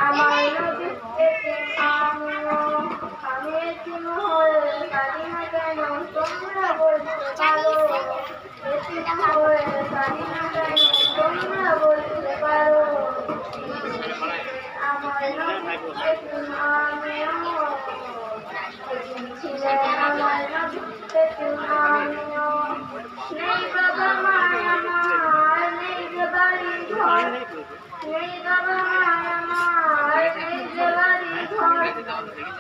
আমার নবী আমিও আমি এতিম হয়ে কাঁদি না কেন তোমরা বলতে পারো এতিম হয়ে কাঁদি না কেন তোমরা বলতে পারো আমার নবী এতিম আমিও ছিলেন আমার নবী এতিম আমিও নেই বাবা মা আমার নেই যে বাড়ি ঘর নেই বাবা মা আমার নেই যে বাড়ি ঘর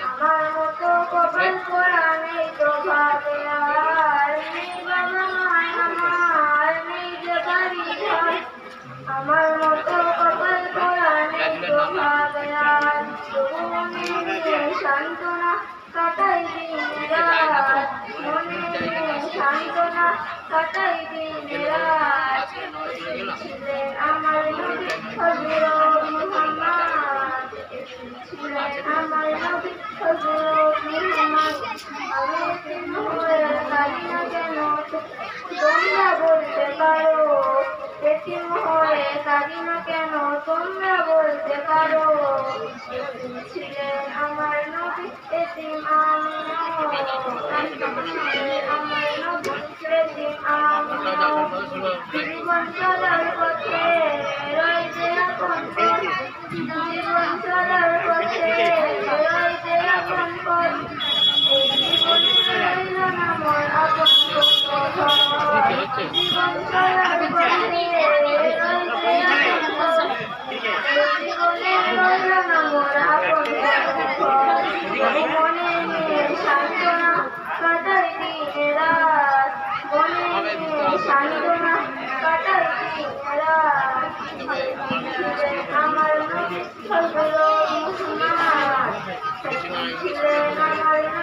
আমার মতো কপাল পোড়া নেই তো ভাবে আর নেই বাবা মা আমার নেই যে বাড়ি ঘর আমার মতো কপাল পোড়া নেই তো ভাবে আর মনে নিয়ে সান্ত্বনা কাটাই দিন রাত মনে নিয়ে সান্ত্বনা কাটাই দিন রাত ছিলেন আমার নবী হযরত মুহাম্মদ ছিলেন আমার নবী হযরত মুহাম্মদ আমি এতিম হয়ে কাঁদি না কেন তোমরা বলতে পারো এতিম হয়ে কাঁদি না কেন তোমরা বলতে পারো ছিলেন আমার নবী এতিম আমিও আমার নবী এতিম আমিও জীবন চলার পথে রয়েছে আপন পথ জীবন চলার পথে রয়েছে আপন পথ এই জীবনে রইল না মোর আপন জীবন চলার পথে রয়েছে আপন পথ জীবনে রইল না মোর আপন মনে নিয়ে সান্ত্বনা কাটাই দিন রাত মনে নিয়ে সান্ত্বনা কাটাই দিন রাত আমার নবী হযরত মুহাম্মদ ছিলেন আমার